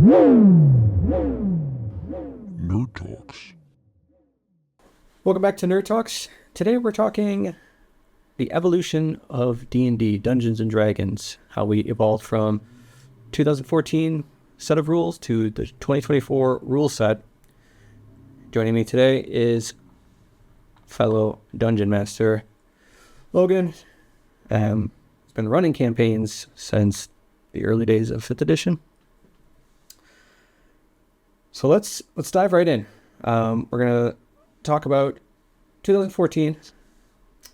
Nerd Talks. Welcome back to Nerd Talks. Today we're talking the evolution of D&D, Dungeons & Dragons, how we evolved from 2014 set of rules to the 2024 rule set. Joining me today is fellow Dungeon Master Logan. He's been running campaigns since the early days of 5th edition. So let's dive right in. We're going to talk about 2014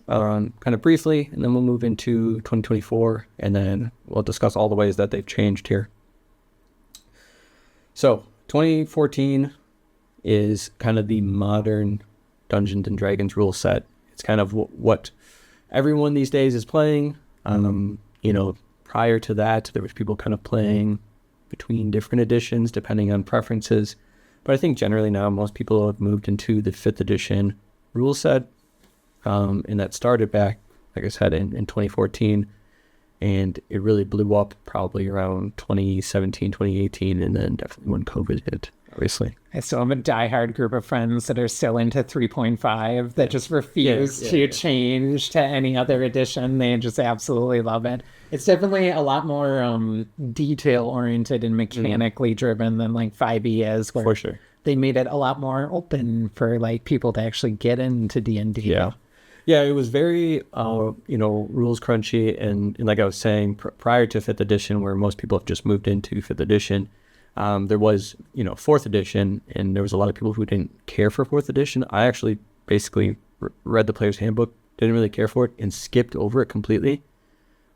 kind of briefly, and then we'll move into 2024, and then we'll discuss all the ways that they've changed here. So 2014 is kind of the modern Dungeons and Dragons rule set. It's kind of what everyone these days is playing. Prior to that, there was people kind of playing between different editions depending on preferences. But I think generally now most people have moved into the 5th edition rule set. And that started back, like I said, in 2014. And it really blew up probably around 2017, 2018, and then definitely when COVID hit, obviously. I still have a diehard group of friends that are still into 3.5 that just refuse to change to any other edition. They just absolutely love it. It's definitely a lot more detail-oriented and mechanically driven than like 5e is. For sure. They made it a lot more open for like people to actually get into D&D. Yeah, it was very, rules crunchy. And like I was saying, prior to 5th edition, where most people have just moved into 5th edition, there was, 4th edition, and there was a lot of people who didn't care for 4th edition. I actually basically read the player's handbook, didn't really care for it, and skipped over it completely.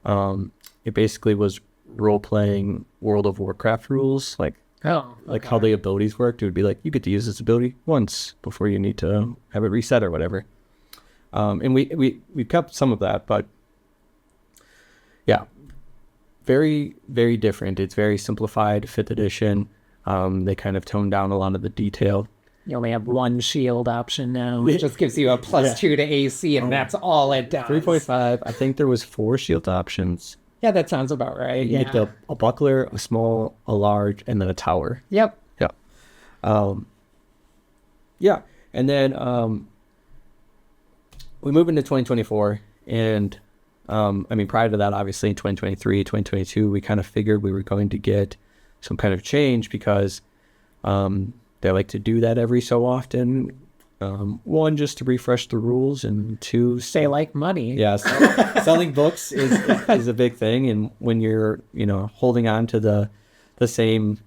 It basically was role-playing World of Warcraft rules, how the abilities worked. It would be like, you get to use this ability once before you need to have it reset or whatever. And we kept some of that, but yeah, very, very different. It's very simplified, 5th edition. They kind of toned down a lot of the detail. You only have one shield option now. It just gives you a +2 to AC, and that's all it does. 3.5, I think there was 4 shield options. Yeah, that sounds about right. You get a buckler, a small, a large, and then a tower. Yep. Yeah. And then we move into 2024, and prior to that, obviously in 2023, 2022, we kind of figured we were going to get some kind of change because they like to do that every so often. One, just to refresh the rules, and two, they like money. Yeah, selling books is a big thing, and when you're holding on to the same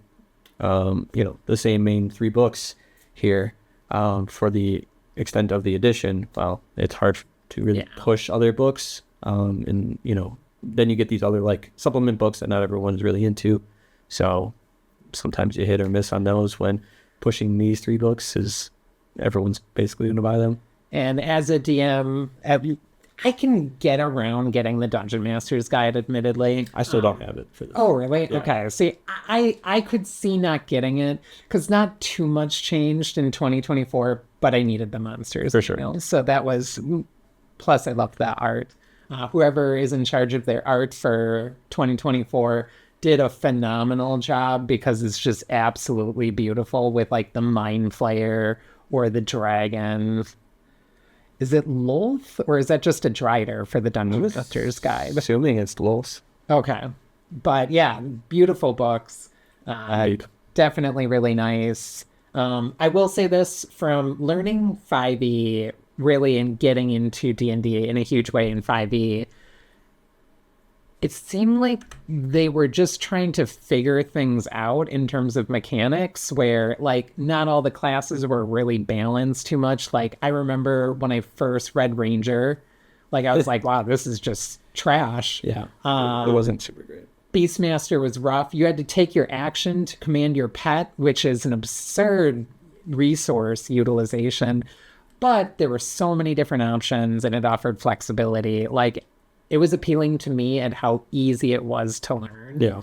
the same main 3 books here for the extent of the edition, well, it's hard to really push other books, and then you get these other like supplement books that not everyone's really into, so sometimes you hit or miss on those when pushing these 3 books is everyone's basically going to buy them. And as a DM, I can get around getting the Dungeon Master's Guide, admittedly. I still don't have it for this. Oh, really? Yeah. Okay. See, I could see not getting it because not too much changed in 2024, but I needed the monsters. For sure. So that was, plus I loved that art. Whoever is in charge of their art for 2024 did a phenomenal job because it's just absolutely beautiful with like the Mind Flayer or the dragon. Is it Lolth, or is that just a Drider for the Dungeon Master's Guide? Assuming it's Lolth. Okay. But yeah, beautiful books. Definitely really nice. I will say this, from learning 5e really and getting into D&D in a huge way in 5e, it seemed like they were just trying to figure things out in terms of mechanics where, like, not all the classes were really balanced too much. Like, I remember when I first read Ranger, like, I was like, wow, this is just trash. Yeah, it wasn't super great. Beastmaster was rough. You had to take your action to command your pet, which is an absurd resource utilization. But there were so many different options, and it offered flexibility. Like, it was appealing to me at how easy it was to learn. Yeah.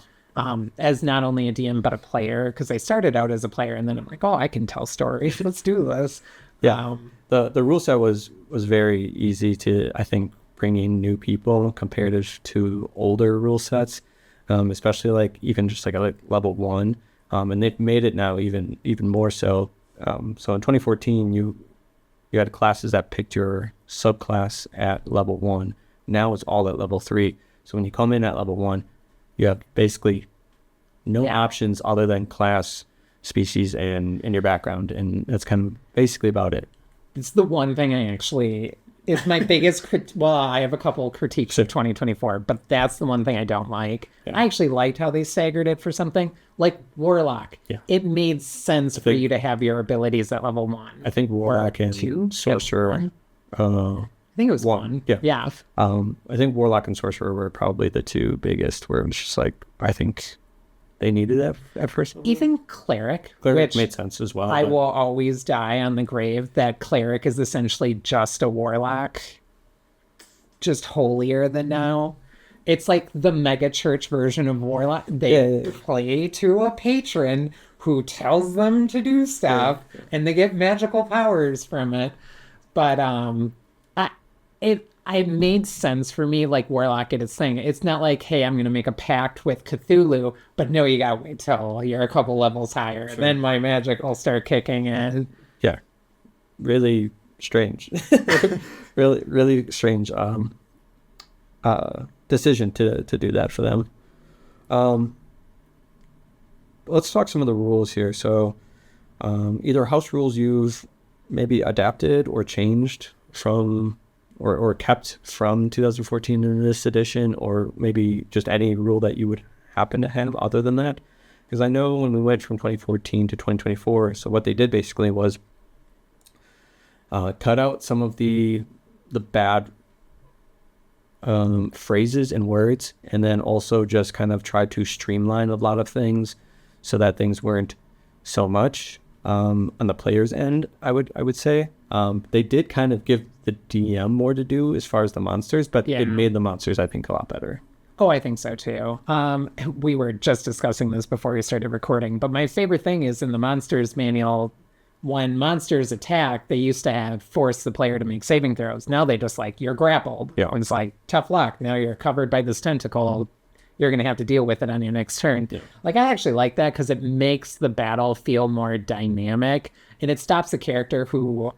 As not only a DM, but a player, because I started out as a player, and then I'm like, oh, I can tell stories. Let's do this. Yeah. The rule set was very easy to, I think, bring in new people compared to older rule sets, especially like even just like a level 1. And they've made it now even more so. So in 2014, you had classes that picked your subclass at level 1. Now it's all at level 3. So when you come in at level 1, you have basically no options other than class, species, and your background, and that's kind of basically about it. It's the one thing I actually is my biggest well, I have a couple critiques of 2024, but that's the one thing I don't like. Yeah. I actually liked how they staggered it for something like Warlock. Yeah. It made sense for you to have your abilities at level 1. I think Warlock and 2? Sorcerer. I think it was 1. Yeah. I think Warlock and Sorcerer were probably the two biggest, where it was just like, I think they needed that at first. Even Cleric, Cleric which made sense as well. I will always die on the grave that Cleric is essentially just a Warlock, just holier than now. It's like the mega church version of Warlock. They play to a patron who tells them to do stuff, and they get magical powers from it. But it made sense for me, like Warlock did its thing. It's not like, hey, I'm going to make a pact with Cthulhu, but no, you got to wait till you're a couple levels higher. Sure. Then my magic will start kicking in. Yeah. Really strange. really strange decision to do that for them. Let's talk some of the rules here. So either house rules you've maybe adapted or changed from or kept from 2014 in this edition, or maybe just any rule that you would happen to have other than that. Because I know when we went from 2014 to 2024, so what they did basically was cut out some of the bad phrases and words, and then also just kind of try to streamline a lot of things so that things weren't so much on the player's end, I would say. They did kind of give the DM more to do as far as the monsters, but it made the monsters, I think, a lot better. Oh, I think so too. We were just discussing this before we started recording, but my favorite thing is in the monsters manual, when monsters attack, they used to have force the player to make saving throws. Now they just like, you're grappled. Yeah. And it's like, tough luck. Now you're covered by this tentacle. You're going to have to deal with it on your next turn. Yeah. Like, I actually like that because it makes the battle feel more dynamic, and it stops the character who,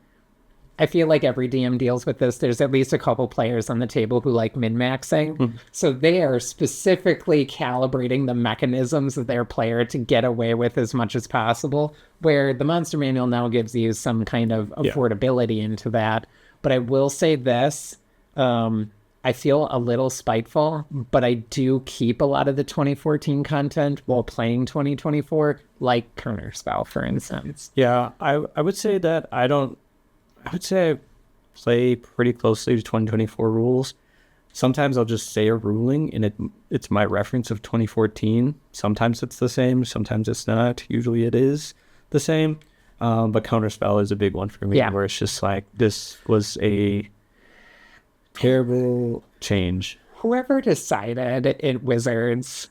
I feel like every DM deals with this. There's at least a couple players on the table who like min-maxing. Mm-hmm. So they are specifically calibrating the mechanisms of their player to get away with as much as possible, where the monster manual now gives you some kind of affordability into that. But I will say this, I feel a little spiteful, but I do keep a lot of the 2014 content while playing 2024, like Counterspell, for instance. Yeah, I would say that I would say I play pretty closely to 2024 rules. Sometimes I'll just say a ruling, and it's my reference of 2014. Sometimes it's the same, sometimes it's not. Usually it is the same. But Counterspell is a big one for me, where it's just like, this was a terrible change. Whoever decided at Wizards,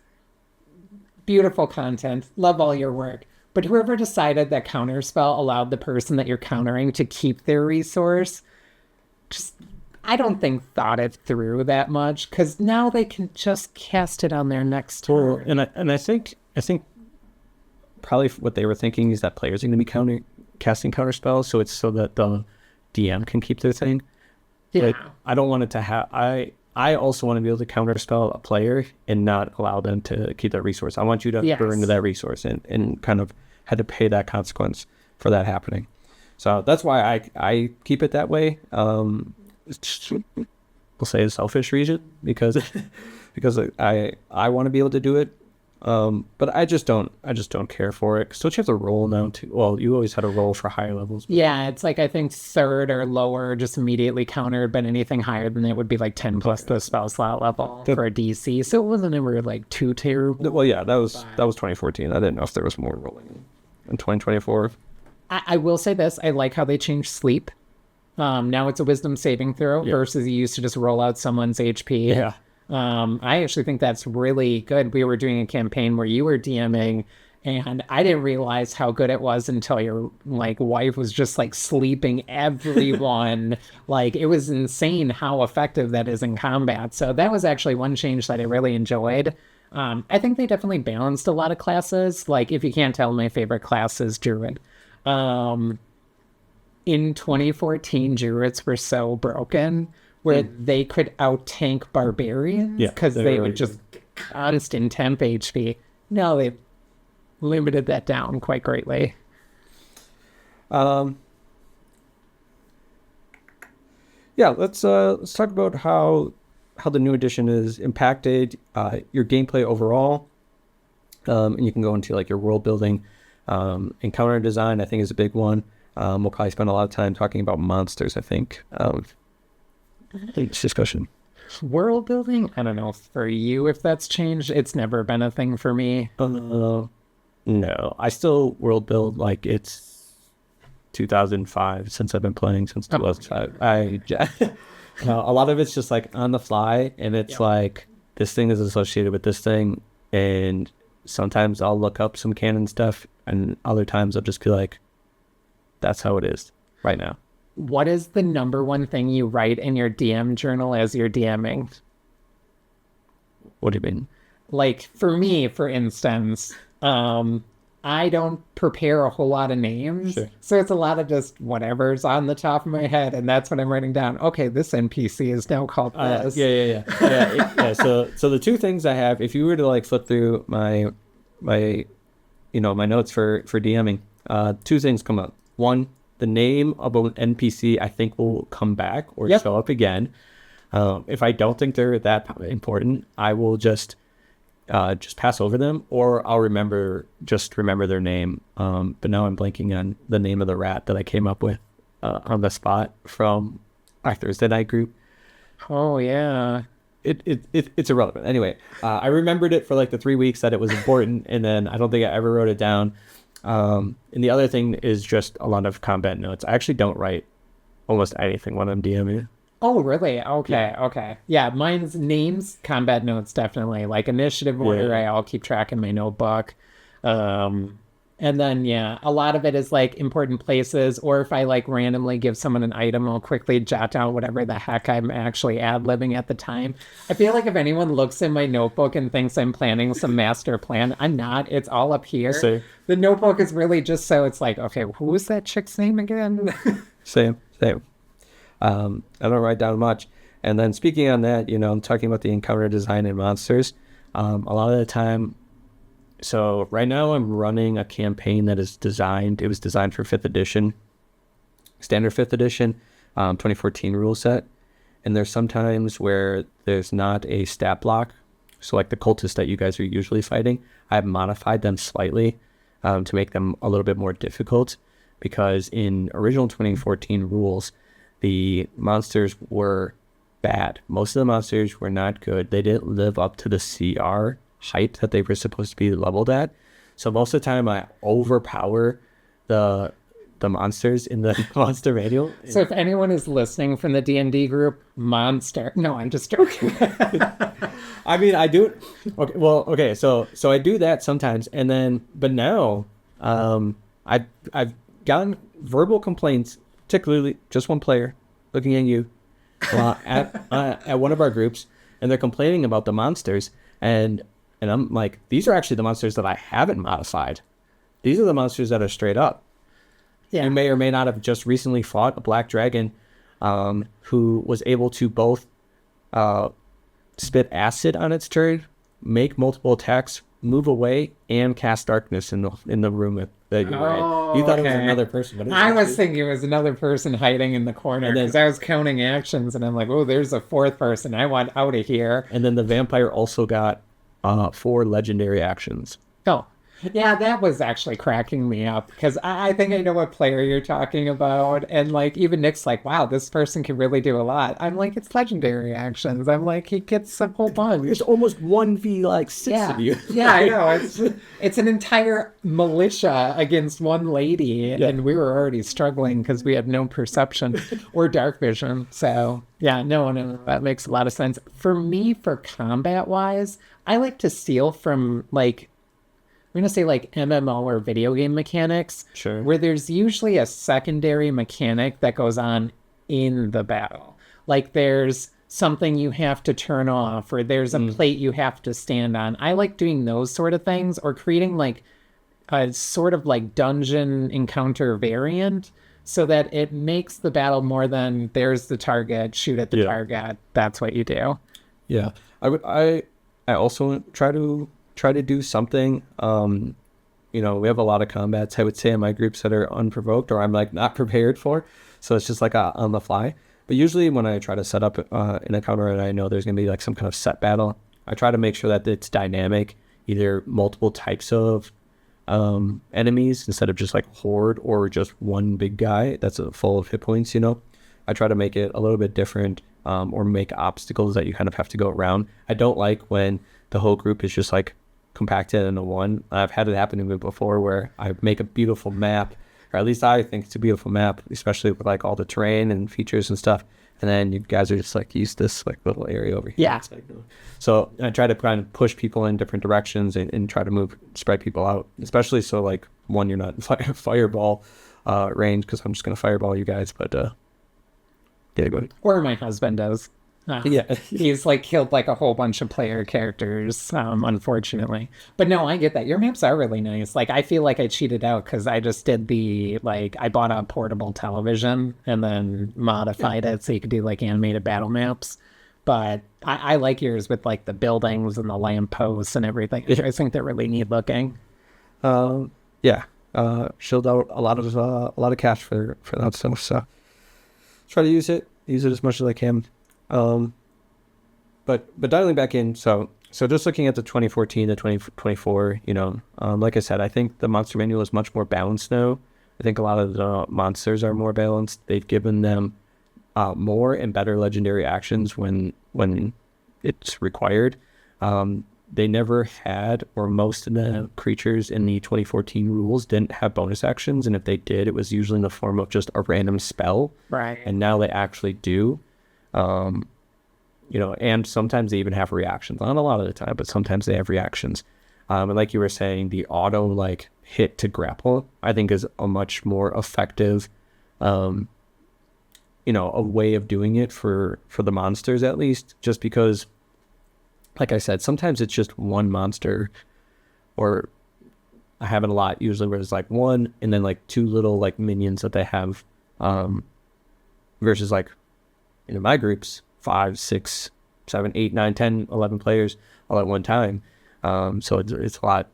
beautiful content, love all your work. But whoever decided that Counterspell allowed the person that you're countering to keep their resource, just, I don't think thought it through that much, because now they can just cast it on their next turn. And I think probably what they were thinking is that players are going to be casting Counterspells, so it's so that the DM can keep their thing. Yeah. But I don't want it to have... I also want to be able to counterspell a player and not allow them to keep that resource. I want you to burn that resource and kind of had to pay that consequence for that happening. So that's why I keep it that way. We'll say a selfish reason because I want to be able to do it. But I just don't care for it. Because don't you have to roll now too? Well, you always had to roll for higher levels. Yeah, it's like, I think third or lower just immediately countered, but anything higher than that would be like 10 plus the spell slot level for a DC. So it wasn't ever like too terrible. Well, yeah, that was 2014. I didn't know if there was more rolling in 2024. I will say this. I like how they changed sleep. Now it's a wisdom saving throw versus you used to just roll out someone's HP. Yeah. I actually think that's really good. We were doing a campaign where you were DMing, and I didn't realize how good it was until your like wife was just like sleeping everyone. Like, it was insane how effective that is in combat. So that was actually one change that I really enjoyed. I think they definitely balanced a lot of classes. Like, if you can't tell, my favorite class is Druid. In 2014, Druids were so broken where they could out-tank Barbarians because they would just constant temp HP. No, they limited that down quite greatly. Yeah, let's talk about how the new edition has impacted your gameplay overall. And you can go into like your world building, encounter design. I think is a big one. We'll probably spend a lot of time talking about monsters. I think each discussion. World building, I don't know for you if that's changed. It's never been a thing for me. No, I still world build like it's 2005 since I've been playing since 2005. A lot of it's just like on the fly, and it's like this thing is associated with this thing, and sometimes I'll look up some canon stuff, and other times I'll just be like, that's how it is right now. What is the number one thing you write in your DM journal as you're DMing? What do you mean? Like, for me, for instance, I don't prepare a whole lot of names. Sure. So it's a lot of just whatever's on the top of my head, and that's what I'm writing down. Okay, this NPC is now called this. Yeah. So the two things I have, if you were to like flip through my notes for DMing, two things come up. One, the name of an NPC I think will come back or show up again. If I don't think they're that important, I will just pass over them, or I'll remember their name. But now I'm blanking on the name of the rat that I came up with on the spot from our Thursday night group. Oh yeah. It's irrelevant. Anyway, I remembered it for like the 3 weeks that it was important, and then I don't think I ever wrote it down. And the other thing is just a lot of combat notes. I actually don't write almost anything when I'm DMing. Oh, really? Okay. Yeah, mine's names, combat notes, definitely. Like initiative order, I'll keep track in my notebook. And then, a lot of it is like important places, or if I like randomly give someone an item, I'll quickly jot down whatever the heck I'm actually ad-libbing at the time. I feel like if anyone looks in my notebook and thinks I'm planning some master plan, I'm not. It's all up here. Same. The notebook is really just so it's like, okay, who was that chick's name again? Same. I don't write down much. And then speaking on that, I'm talking about the encounter design and monsters. A lot of the time, so right now I'm running a campaign that is designed. It was designed for 5th edition, standard 5th edition, 2014 rule set. And there's sometimes where there's not a stat block. So like the cultists that you guys are usually fighting, I've modified them slightly to make them a little bit more difficult, because in original 2014 rules, the monsters were bad. Most of the monsters were not good. They didn't live up to the CR height that they were supposed to be leveled at. So most of the time I overpower the monsters in the monster manual. So if anyone is listening from the D&D group, monster. No, I'm just joking. I mean, I do it. Okay. So I do that sometimes, and then, but now, I've gotten verbal complaints, particularly just one player looking at you at one of our groups, and they're complaining about the monsters, and I'm like, these are actually the monsters that I haven't modified. These are the monsters that are straight up. Yeah. You may or may not have just recently fought a black dragon who was able to both spit acid on its turn, make multiple attacks, move away, and cast darkness in the room that you were in. You thought it was another person, but I was thinking it was another person hiding in the corner, because I was counting actions, and I'm like, oh, there's a 4th person. I want out of here. And then the vampire also got 4 legendary actions. Oh, yeah, that was actually cracking me up, because I think I know what player you're talking about. And like, even Nick's like, wow, this person can really do a lot. I'm like, it's legendary actions. I'm like, he gets a whole bunch. It's almost 1v like 6 of you. Yeah, I know. It's an entire militia against one lady. Yeah. And we were already struggling because we had no perception or dark vision. So yeah, no, that makes a lot of sense. For me, for combat wise, I like to steal from like, I'm going to say like MMO or video game mechanics, sure, where there's usually a secondary mechanic that goes on in the battle. Like there's something you have to turn off, or there's a plate you have to stand on. I like doing those sort of things, or creating like a sort of like dungeon encounter variant, so that it makes the battle more than there's the target, shoot at the target. That's what you do. Yeah, I also try to do something. We have a lot of combats, I would say, in my groups that are unprovoked, or I'm like not prepared for, so it's just like on the fly. But usually when I try to set up an encounter and I know there's gonna be like some kind of set battle, I try to make sure that it's dynamic, either multiple types of enemies instead of just like horde or just one big guy that's full of hit points. I try to make it a little bit different, or make obstacles that you kind of have to go around. I don't like when the whole group is just like compacted into one. I've had it happen to me before where I make a beautiful map, or at least I think it's a beautiful map, especially with like all the terrain and features and stuff, and then you guys are just like, use this like little area over here. Yeah. Like, so I try to kind of push people in different directions and try to spread people out, especially so like one, you're not in fireball range, because I'm just gonna fireball you guys. But yeah, go ahead. Or my husband does. Yeah. He's like killed like a whole bunch of player characters, unfortunately. But no, I get that. Your maps are really nice. Like, I feel like I cheated out because I just did I bought a portable television and then modified it so you could do like animated battle maps. But I like yours with like the buildings and the lampposts and everything. I think they're really neat looking. Yeah. Shelled out a lot of cash for that stuff. So try to use it as much as I can. But dialing back in, so just looking at the 2014 to 2024, like I said, I think the monster manual is much more balanced now. I think a lot of the monsters are more balanced. They've given them more and better legendary actions when it's required. They never had, or most of the creatures in the 2014 rules didn't have bonus actions, and if they did, it was usually in the form of just a random spell. Right. And now they actually do. And sometimes they even have reactions. Not a lot of the time, but sometimes they have reactions. And like you were saying, the auto like hit to grapple, I think, is a much more effective, a way of doing it for the monsters, at least, just because, like I said, sometimes it's just one monster, or I have it a lot usually where it's like one and then like two little like minions that they have, versus like in my groups 5, 6, 7, 8, 9, 10, 11 players all at one time. So it's a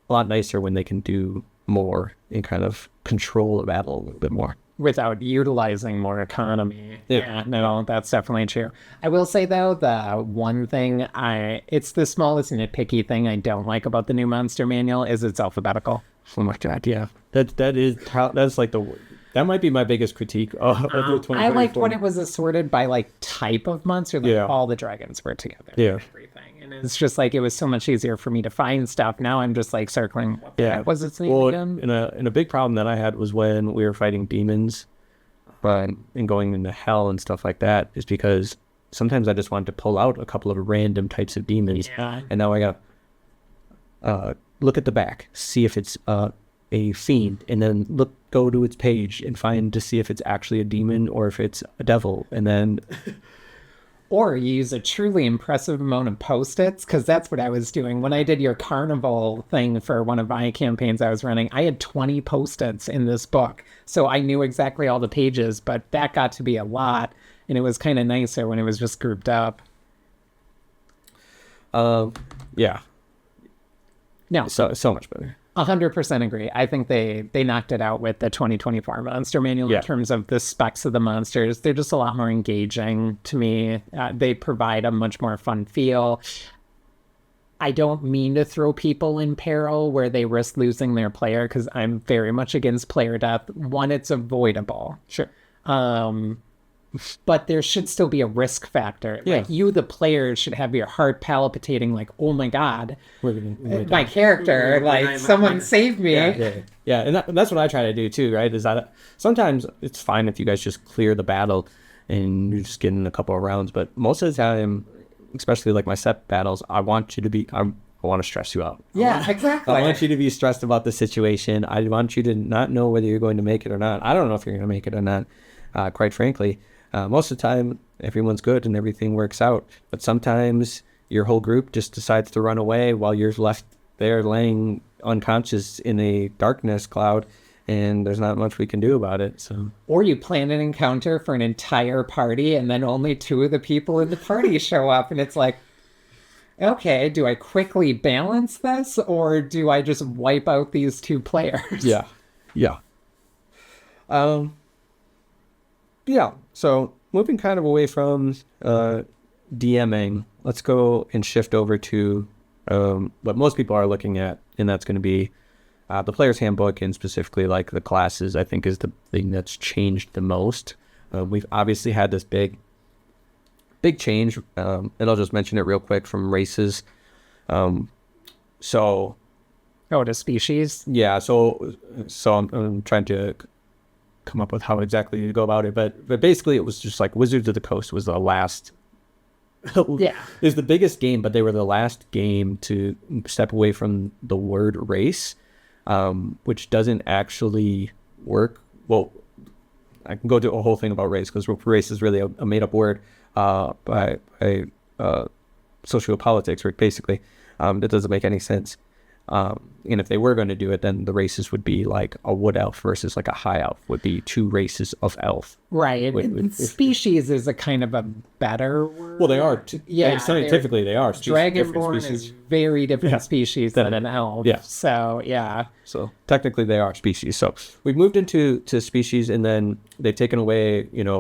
lot nicer when they can do more and kind of control the battle a little bit more without utilizing more economy. Yeah. No, that's definitely true. I will say though, the one thing it's the smallest nitpicky thing I don't like about the new monster manual is it's alphabetical. Oh my god, yeah. That's like that might be my biggest critique of the 2024. I liked when it was assorted by like type of monster, like all the dragons were together. Yeah. Everything. And it's just like, it was so much easier for me to find stuff. Now I'm just like circling. What the heck was its name again? And a big problem that I had was when we were fighting demons, and going into hell and stuff like that, is because sometimes I just wanted to pull out a couple of random types of demons. Yeah. And now I got look at the back, see if it's a fiend, and then go to its page and find to see if it's actually a demon or if it's a devil, and then or you use a truly impressive amount of post-its, because that's what I was doing when I did your carnival thing for one of my campaigns I was running. I had 20 post-its in this book, so I knew exactly all the pages, but that got to be a lot, and it was kind of nicer when it was just grouped up. Yeah. No, so much better. 100% agree. I think they knocked it out with the 2024 monster manual in terms of the specs of the monsters. They're just a lot more engaging to me. They provide a much more fun feel. I don't mean to throw people in peril where they risk losing their player, because I'm very much against player death. One, it's avoidable. Sure. But there should still be a risk factor. Yeah. Like, you, the player, should have your heart palpitating like, oh my God, my character, like, someone saved me. Yeah. And that's what I try to do too, right? Is that sometimes it's fine if you guys just clear the battle and you just get in a couple of rounds. But most of the time, especially like my set battles, I want to stress you out. Yeah, exactly. I want you to be stressed about the situation. I want you to not know whether you're going to make it or not. I don't know if you're going to make it or not, quite frankly. most of the time everyone's good and everything works out. But sometimes your whole group just decides to run away while you're left there laying unconscious in a darkness cloud, and there's not much we can do about it. So, or you plan an encounter for an entire party and then only 2 of the people in the party show up, and it's like, okay, do I quickly balance this or do I just wipe out these 2 players? Yeah. So moving kind of away from DMing, let's go and shift over to what most people are looking at, and that's going to be the player's handbook, and specifically like the classes, I think is the thing that's changed the most. We've obviously had this big change, and I'll just mention it real quick from races. To Species? Yeah, so I'm trying to come up with how exactly to go about it, but basically it was just like Wizards of the Coast was the last is the biggest game, but they were the last game to step away from the word race, which doesn't actually work. Well, I can go to a whole thing about race, because race is really a made-up word by sociopolitics, right, basically. That doesn't make any sense. And if they were going to do it, then the races would be like a wood elf versus like a high elf would be 2 races of elf. Right. Species is a kind of a better word. Well, they are. Yeah. Scientifically, they are. Dragonborn is very different species than an elf. Yeah. So, yeah. So technically they are species. So we've moved into species, and then they've taken away, did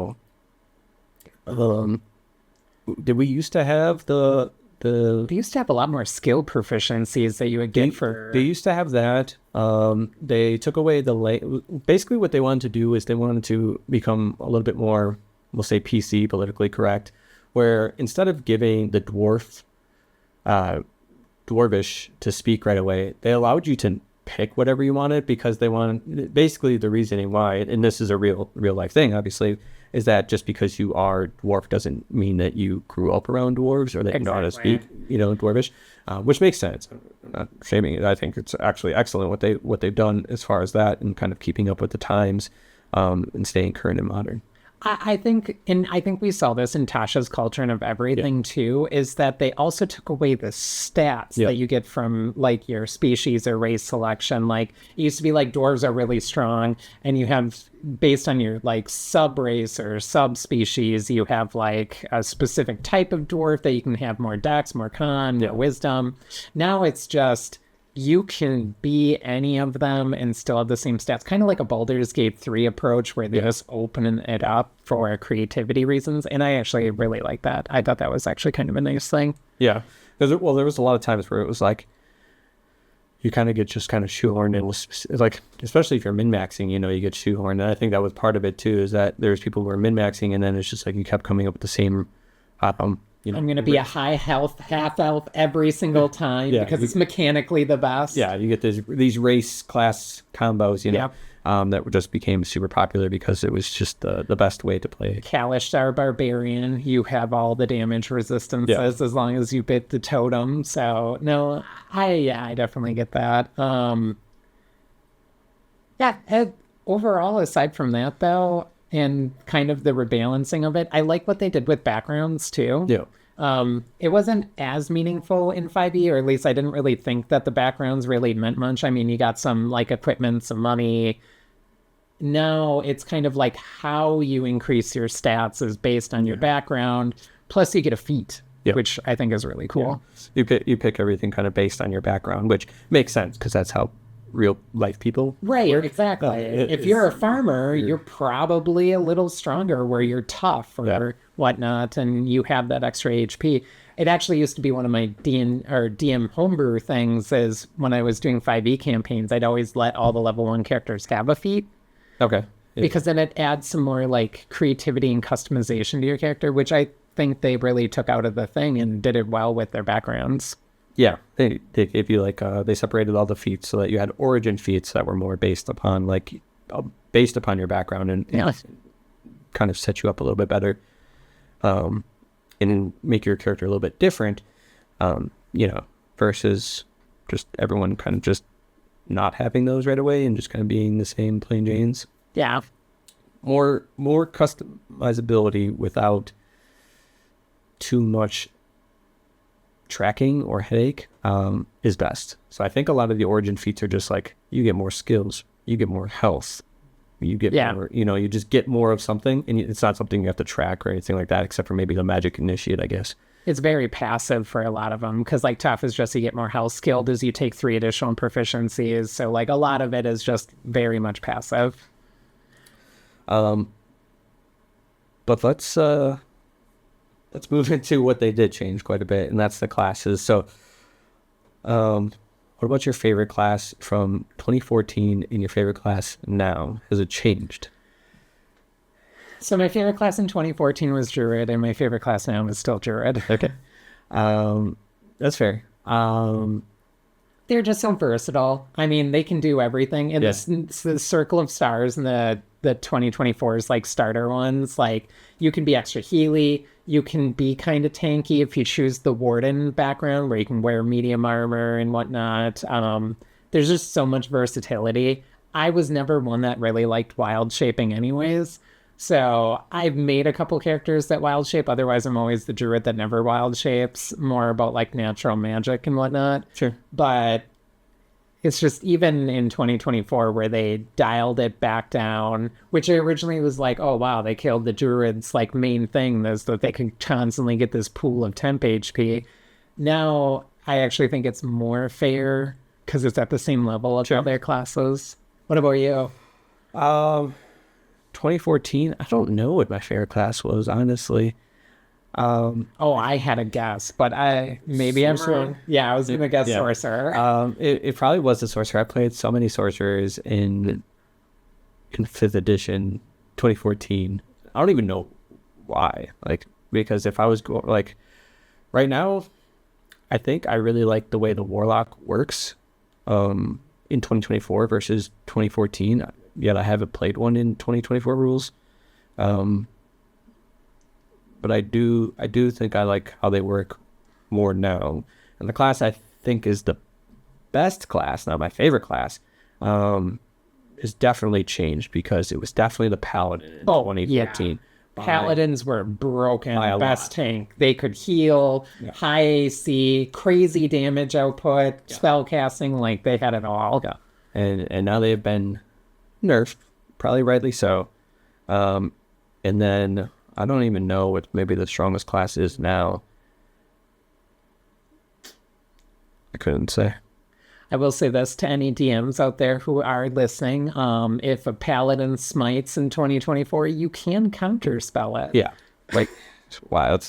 we used to have They used to have a lot more skill proficiencies that you would get for... They used to have that. They took away basically what they wanted to do is they wanted to become a little bit more, we'll say PC, politically correct, where instead of giving the dwarvish to speak right away, they allowed you to pick whatever you wanted, because they wanted, basically the reasoning why, and this is a real life thing, obviously, is that just because you are dwarf doesn't mean that you grew up around dwarves or that you know how to speak, dwarvish, which makes sense. I'm not shaming it. I think it's actually excellent what they've done as far as that, and kind of keeping up with the times, and staying current and modern. I think we saw this in Tasha's Cauldron of Everything too, is that they also took away the stats that you get from like your species or race selection. Like it used to be like dwarves are really strong, and you have, based on your like sub-race or subspecies, you have like a specific type of dwarf that you can have more dex, more con, more wisdom. Now it's just, you can be any of them and still have the same stats, kind of like a Baldur's Gate 3 approach where they just open it up for creativity reasons. And I actually really like that. I thought that was actually kind of a nice thing. Yeah. Because, there was a lot of times where it was like, you kind of get just kind of shoehorned in, like, especially if you're min-maxing, you get shoehorned. And I think that was part of it too, is that there's people who are min-maxing, and then it's just like you kept coming up with the same I'm going to be a high health half elf every single time because it's mechanically the best. Yeah, you get these race class combos, that just became super popular because it was just the best way to play. Kalishtar Barbarian, you have all the damage resistances as long as you bit the totem. So no, I definitely get that. Overall, aside from that though, and kind of the rebalancing of it, I like what they did with backgrounds too. Yeah. It wasn't as meaningful in 5e, or at least I didn't really think that the backgrounds really meant much. I mean, you got some like equipment, some money. No, it's kind of like how you increase your stats is based on your background. Plus you get a feat, which I think is really cool. Yeah. You pick everything kind of based on your background, which makes sense because that's how real life people work. Exactly. If you're a farmer, you're probably a little stronger where you're tough or whatnot, and you have that extra HP. It actually used to be one of my DM homebrew things, is when I was doing 5e campaigns, I'd always let all the level 1 characters have a feat. Okay. Yeah. Because then it adds some more like creativity and customization to your character, which I think they really took out of the thing and did it well with their backgrounds. Yeah, they gave you like they separated all the feats so that you had origin feats that were more based upon your background and kind of set you up a little bit better, and make your character a little bit different, versus just everyone kind of just not having those right away and just kind of being the same plain Janes. Yeah. more customizability without too much tracking or headache is best. So I think a lot of the origin feats are just like, you get more skills, you get more health, you get more, you just get more of something, and it's not something you have to track or anything like that, except for maybe the magic initiate, I guess. It's very passive for a lot of them, because like tough is just you get more health, skilled as you take 3 additional proficiencies. So like a lot of it is just very much passive. But let's move into what they did change quite a bit, and that's the classes. So what about your favorite class from 2014 and your favorite class now? Has it changed? So my favorite class in 2014 was Druid, and my favorite class now is still Druid. Okay. That's fair. They're just so versatile. I mean, they can do everything. And the Circle of Stars and the 2024's like starter ones, like you can be extra healy, you can be kind of tanky if you choose the Warden background where you can wear medium armor and whatnot. There's just so much versatility. I was never one that really liked wild shaping anyways. So I've made a couple characters that wild shape. Otherwise, I'm always the druid that never wild shapes, more about like natural magic and whatnot. Sure. But it's just even in 2024 where they dialed it back down, which originally was like, oh, wow, they killed the druid's like main thing is that they could constantly get this pool of temp HP. Now I actually think it's more fair because it's at the same level of other classes. What about you? 2014, I don't know what my favorite class was, honestly. I had a guess, but I'm sure. Yeah, I was gonna guess sorcerer. It probably was the sorcerer. I played so many sorcerers in 5th edition 2014. I don't even know why. Like, because if I was like right now, I think I really like the way the warlock works in 2024 versus 2014. Yet I haven't played one in 2024 rules. But I do think I like how they work more now. And the class I think is the best class, not my favorite class, is definitely changed because it was definitely the Paladin in 2014. Yeah. Paladins were broken. By a Best lot. tank. They could heal, high AC, crazy damage output, spell casting, like they had it all. Yeah. And now they have been nerfed, probably rightly so. And then I don't even know what maybe the strongest class is now. I couldn't say. I will say this to any DMs out there who are listening. If a paladin smites in 2024, you can counter spell it. Yeah. Like, it's wild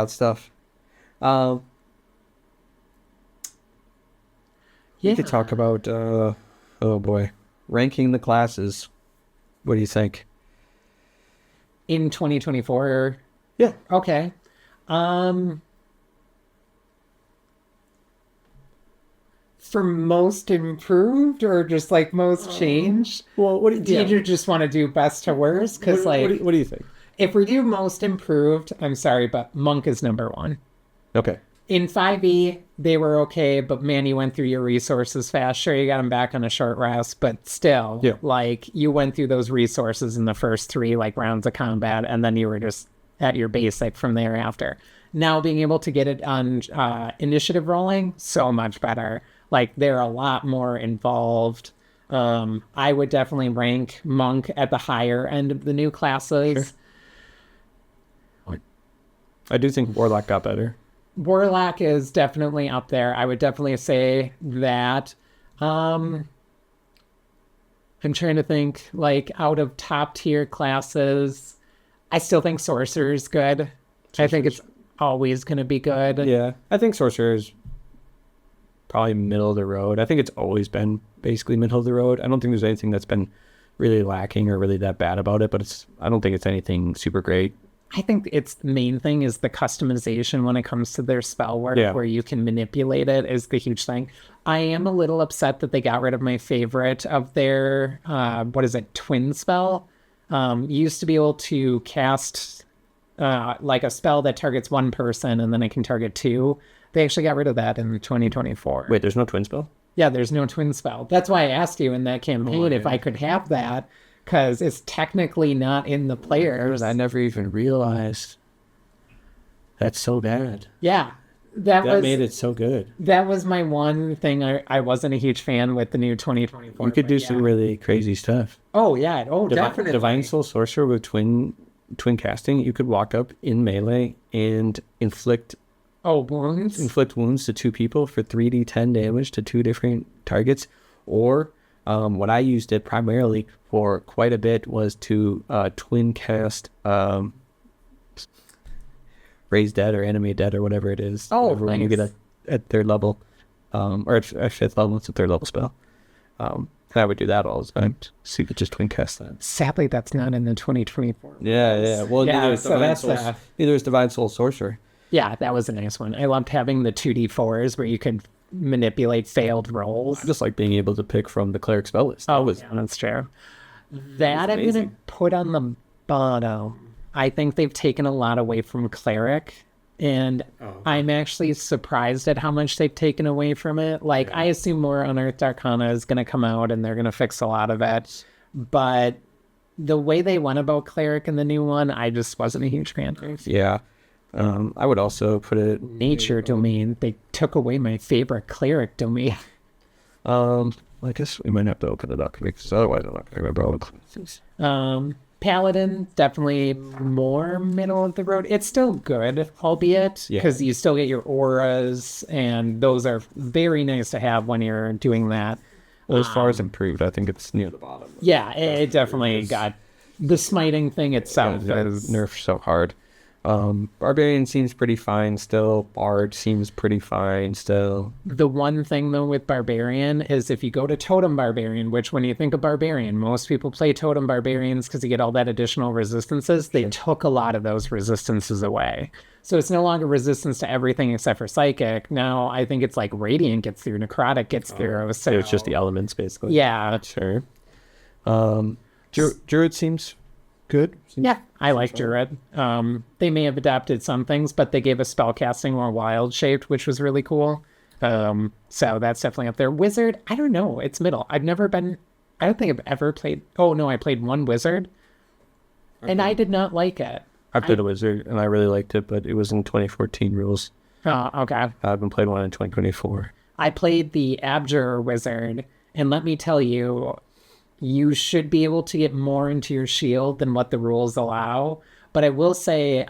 stuff. We could talk about, oh boy, ranking the classes. What do you think? In 2024? Yeah. Okay. For most improved or just like most changed? Well, what do you just want to do best to worst? Because what do you think? if we do most improved, I'm sorry, but Monk is number 1. Okay. In 5e, they were okay, but man, you went through your resources fast. Sure, you got them back on a short rest, but still, like, you went through those resources in the first 3, like, rounds of combat, and then you were just at your basic from thereafter. Now, being able to get it on initiative rolling, so much better. Like, they're a lot more involved. I would definitely rank Monk at the higher end of the new classes. Sure. I do think Warlock got better. Warlock is definitely up there. I would definitely say that. I'm trying to think, like, out of top tier classes, I still think Sorcerer's good. I think it's always going to be good. Yeah, I think Sorcerer is probably middle of the road. I think it's always been basically middle of the road. I don't think there's anything that's been really lacking or really that bad about it, but I don't think it's anything super great. I think it's the main thing is the customization when it comes to their spell work, where you can manipulate it is the huge thing. I am a little upset that they got rid of my favorite of their, twin spell. You used to be able to cast like a spell that targets one person and then it can target 2. They actually got rid of that in 2024. Wait, there's no twin spell? Yeah, there's no twin spell. That's why I asked you in that campaign if I could have that. because it's technically not in the players. I never even realized. That's so bad. Yeah. That made it so good. That was my one thing I wasn't a huge fan with the new 2024. You could do some really crazy stuff. Oh, yeah. Oh, definitely. Divine Soul Sorcerer with twin casting, you could walk up in melee and inflict wounds to 2 people for 3d10 damage to 2 different targets. Or what I used it primarily for quite a bit was to twin cast Raise Dead or Animate Dead or whatever it is. When you get at 3rd level, or at 5th level, it's a 3rd level spell. And I would do that all the time. So you could just twin cast that. Sadly, that's not in the 2024. Yeah. Well, neither is Divine Soul Sorcerer. Yeah, that was a nice one. I loved having the 2d4s where you could manipulate failed rolls. I just like being able to pick from the cleric spell list. Yeah, that's true. That I'm going to put on the bottom. I think they've taken a lot away from cleric, and I'm actually surprised at how much they've taken away from it. Like, I assume more Unearthed Arcana is going to come out, and they're going to fix a lot of it. But the way they went about cleric in the new one, I just wasn't a huge fan of. Yeah. I would also put it... Nature domain. They took away my favorite cleric domain. I guess we might have to open it up, because otherwise I'm not going to remember all the things. Paladin, definitely more middle of the road. It's still good, albeit, because you still get your auras, and those are very nice to have when you're doing that. Well, as far as improved, I think it's near the bottom. Yeah, it definitely got... The smiting thing itself is... Nerfed so hard. Barbarian seems pretty fine still. Bard seems pretty fine still. The one thing, though, with Barbarian is if you go to Totem Barbarian, which when you think of Barbarian, most people play Totem Barbarians because you get all that additional resistances. They took a lot of those resistances away. So it's no longer resistance to everything except for Psychic. Now I think it's like Radiant gets through, Necrotic gets through. So it's just the elements, basically. Yeah. Sure. Druid seems... good. Yeah, I like Druid. They may have adapted some things, but they gave us spellcasting more wild shaped, which was really cool. So that's definitely up there. Wizard, I don't know. It's middle. I don't think I've ever played. Oh no, I played one Wizard, and I did not like it. I played a Wizard and I really liked it, but it was in 2014 rules. Oh, okay. I haven't played one in 2024. I played the Abjure Wizard, and let me tell you, you should be able to get more into your shield than what the rules allow. But I will say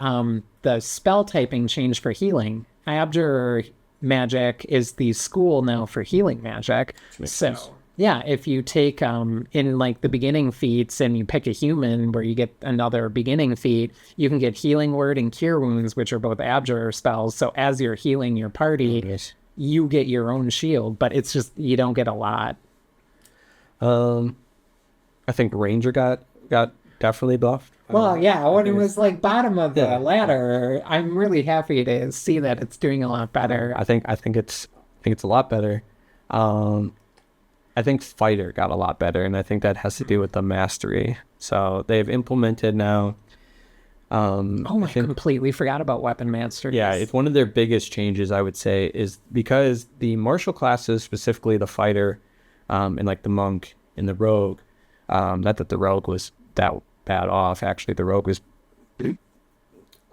the spell typing changed for healing. Abjure magic is the school now for healing magic. So, yeah, if you take in like the beginning feats and you pick a human where you get another beginning feat, you can get Healing Word and Cure Wounds, which are both Abjure spells. So as you're healing your party, you get your own shield, but it's just you don't get a lot. I think Ranger got definitely buffed. Well, yeah, when it was like bottom of the ladder, I'm really happy to see that it's doing a lot better. I think it's a lot better. I think Fighter got a lot better, and I think that has to do with the mastery. So they've implemented now. I completely forgot about Weapon Mastery. Yeah, it's one of their biggest changes, I would say, is because the martial classes, specifically the Fighter, and like the Monk and the Rogue. Not that the Rogue was that bad off. Actually, the Rogue was...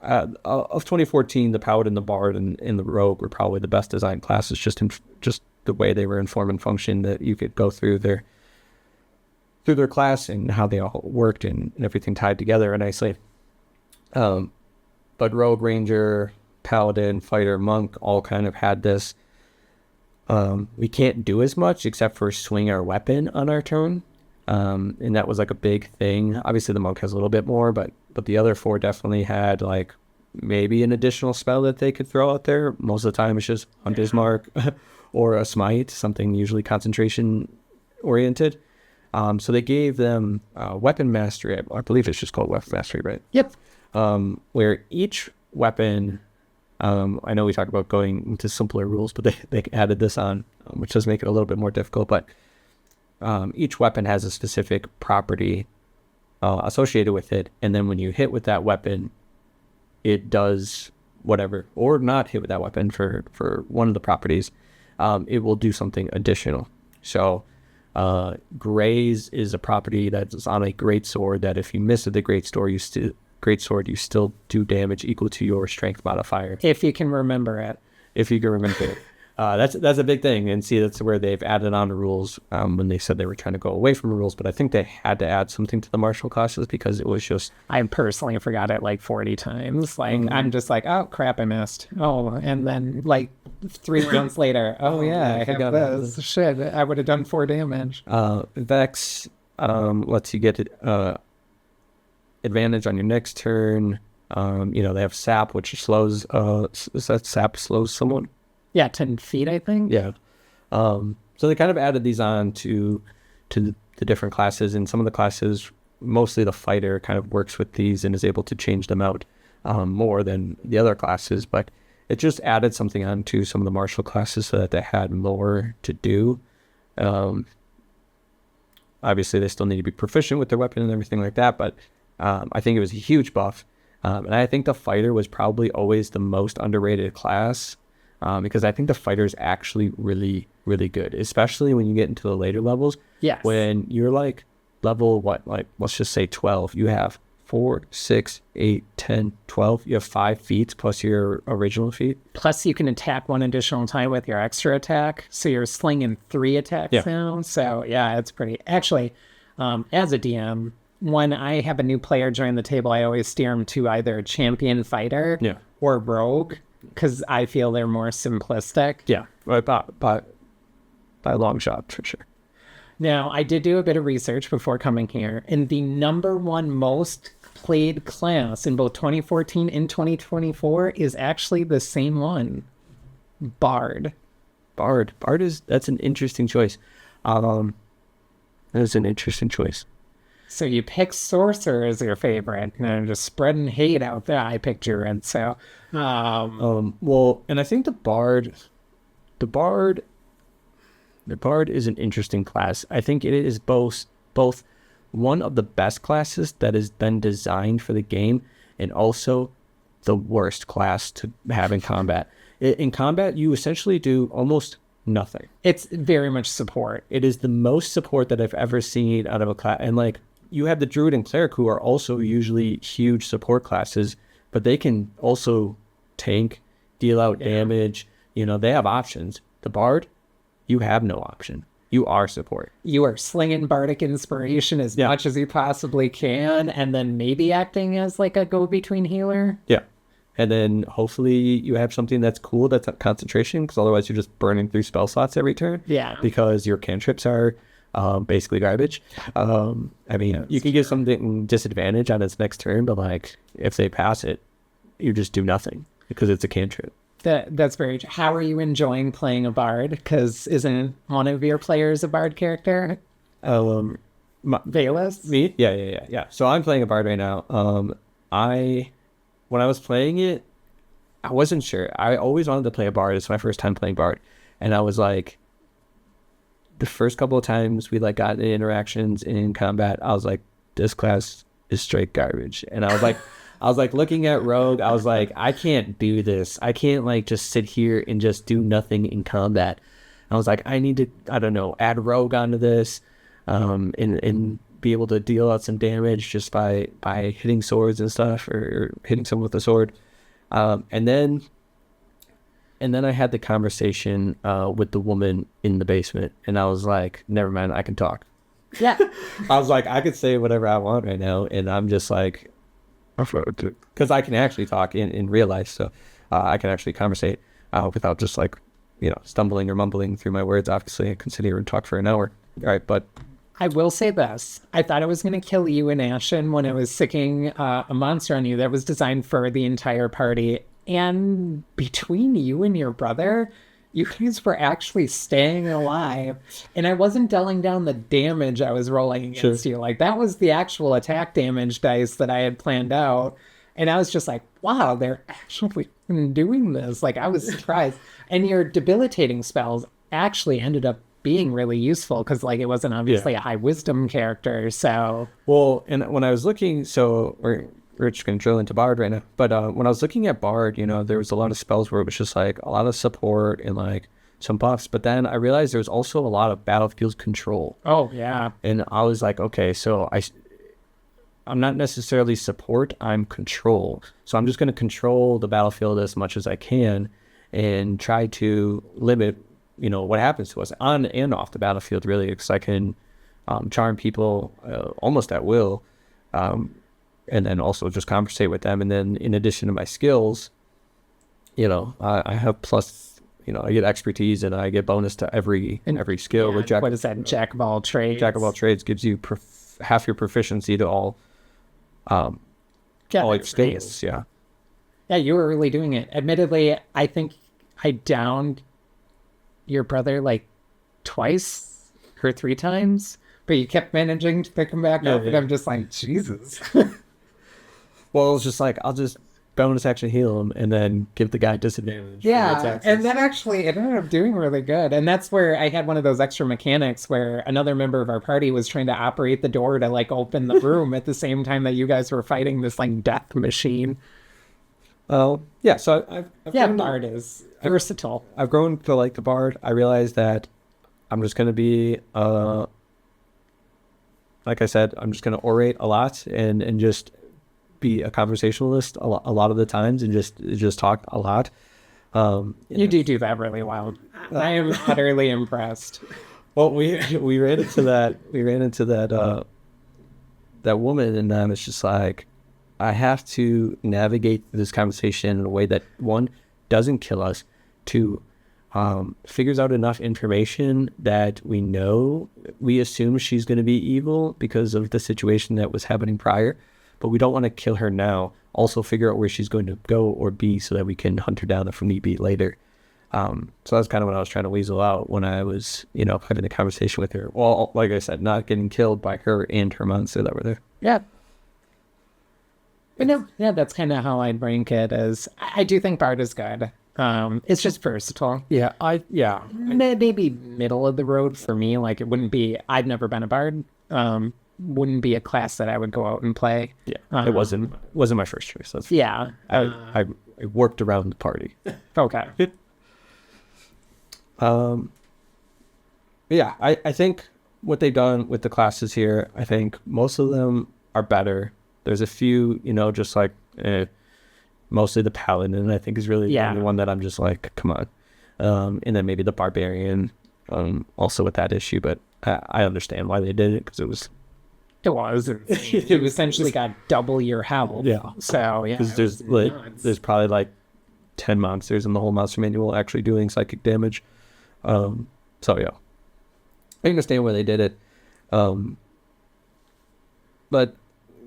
of 2014, the Paladin, the Bard, and the Rogue were probably the best designed classes, just the way they were in form and function, that you could go through their class and how they all worked and everything tied together nicely. But Rogue, Ranger, Paladin, Fighter, Monk all kind of had this... we can't do as much except for swing our weapon on our turn. And that was like a big thing. Obviously the Monk has a little bit more, but the other 4 definitely had like maybe an additional spell that they could throw out there. Most of the time it's just Hunter's Mark or a Smite, something usually concentration oriented. So they gave them Weapon Mastery. I believe it's just called Weapon Mastery, right? Yep. Where each weapon, I know we talked about going into simpler rules, but they added this on, which does make it a little bit more difficult, but each weapon has a specific property associated with it, and then when you hit with that weapon, it does whatever, or not hit with that weapon for one of the properties, it will do something additional. So Graze is a property that's on a great sword that if you miss with the great sword, you still do damage equal to your strength modifier. If you can remember it. If you can remember it. That's a big thing. And see, that's where they've added on the rules when they said they were trying to go away from the rules. But I think they had to add something to the martial classes because it was just... I personally forgot it like 40 times. Like, I'm just like, oh, crap, I missed. Oh, and then like 3 rounds later, oh, yeah, I have this. Shit, I would have done 4 damage. Vex lets you get advantage on your next turn. They have Sap, which slows... is that Sap slows someone? Yeah, 10 feet, I think. Yeah. So they kind of added these on to the different classes, and some of the classes, mostly the fighter, kind of works with these and is able to change them out more than the other classes. But it just added something on to some of the martial classes so that they had more to do. Obviously, they still need to be proficient with their weapon and everything like that, but I think it was a huge buff. And I think the fighter was probably always the most underrated class. Because I think the fighter is actually really, really good, especially when you get into the later levels. Yes. When you're like level, let's just say 12, you have 4, 6, 8, 10, 12. You have 5 feats plus your original feat. Plus, you can attack 1 additional time with your extra attack. So you're slinging 3 attacks now. So, yeah, it's pretty... Actually, as a DM, when I have a new player join the table, I always steer them to either champion fighter or rogue. Because I feel they're more simplistic. Yeah, right, by a long shot, for sure. Now, I did do a bit of research before coming here, and the -- most played class in both 2014 and 2024 is actually the same one, Bard. Bard that's an interesting choice. That is an interesting choice. So you pick Sorcerer as your favorite, and just spreading hate out there. I picked Druid, so... well, and I think the Bard is an interesting class. I think it is both one of the best classes that has been designed for the game, and also the worst class to have in combat. In combat, you essentially do almost nothing. It's very much support. It is the most support that I've ever seen out of a class, and like... You have the Druid and Cleric, who are also usually huge support classes, but they can also tank, deal out damage. They have options. The Bard, you have no option. You are support. You are slinging Bardic Inspiration as much as you possibly can, and then maybe acting as like a go-between healer. Yeah. And then hopefully you have something that's cool, that's concentration, because otherwise you're just burning through spell slots every turn. Yeah. Because your cantrips are... basically garbage. You can give something disadvantage on its next turn, but like if they pass it, you just do nothing because it's a cantrip. That's very true. How are you enjoying playing a Bard? Because isn't one of your players a Bard character? Valus? Me? Yeah. So I'm playing a Bard right now. When I was playing it, I wasn't sure. I always wanted to play a Bard. It's my first time playing Bard, and I was like, the first couple of times we like got into interactions in combat, I was like, this class is straight garbage. And I was like looking at Rogue, I was like, I can't do this. I can't like just sit here and just do nothing in combat. I was like, I need to, I don't know, add Rogue onto this, and be able to deal out some damage just by hitting swords and stuff, or hitting someone with a sword. And then I had the conversation with the woman in the basement, and I was like, never mind, I can talk. Yeah. I was like, I could say whatever I want right now, and I'm just like, because I can actually talk in real life, so I can actually conversate without just like, stumbling or mumbling through my words. Obviously, I can sit here and talk for an hour. All right, but... I will say this. I thought I was going to kill you and Ashen when I was sicking a monster on you that was designed for the entire party. And between you and your brother, you guys were actually staying alive. And I wasn't dialing down the damage I was rolling against you. Like, that was the actual attack damage dice that I had planned out. And I was just like, wow, they're actually doing this. Like, I was surprised. And your debilitating spells actually ended up being really useful because, like, it wasn't obviously a high wisdom character. So, well, and when I was looking, so we're just going to drill into Bard right now. But when I was looking at Bard, there was a lot of spells where it was just like a lot of support and like some buffs, but then I realized there was also a lot of battlefield control. Oh, yeah. And I was like, okay, so I'm not necessarily support, I'm control. So I'm just going to control the battlefield as much as I can and try to limit, what happens to us on and off the battlefield, really, because I can charm people almost at will, and then also just conversate with them. And then in addition to my skills, I have plus, I get expertise and I get bonus to every skill. Yeah, what is that? Jack of all trades. Jack of all trades gives you half your proficiency to all your skills. Yeah. Yeah, you were really doing it. Admittedly, I think I downed your brother like twice or 3 times, but you kept managing to pick him back up, and I'm just like, Jesus. Well, it was just like, I'll just bonus action heal him and then give the guy disadvantage. Yeah, and then actually it ended up doing really good. And that's where I had one of those extra mechanics where another member of our party was trying to operate the door to like open the room at the same time that you guys were fighting this like death machine. Oh, yeah, so I've Bard is versatile. I've grown to like the Bard. I realized that I'm just going to be, like I said, I'm just going to orate a lot and just be a conversationalist a lot of the times and just talk a lot. You do that really well. I am utterly impressed. Well, we ran into that that woman, and it's just like, I have to navigate this conversation in a way that, one, doesn't kill us, two, figures out enough information that we assume she's going to be evil because of the situation that was happening prior, but we don't want to kill her now. Also figure out where she's going to go or be so that we can hunt her down if need be later. So that's kind of what I was trying to weasel out when I was, having a conversation with her. Well, like I said, not getting killed by her and her monster that were there. Yeah. But no, yeah, that's kind of how I'd rank it. As I do think Bard is good. It's just versatile. Yeah, Maybe middle of the road for me. Like it wouldn't be. I've never been a Bard. Wouldn't be a class that I would go out and play. Yeah, it wasn't my first choice. I worked around the party. Okay. Yeah, I think what they've done with the classes here, I think most of them are better. There's a few, just like mostly the Paladin, I think is really the only one that I'm just like, come on. And then maybe the Barbarian, also with that issue, but I understand why they did it because it was. You essentially got double your health. Yeah. So yeah. Because there's probably like 10 monsters in the whole monster manual actually doing psychic damage. So yeah, I understand why they did it. But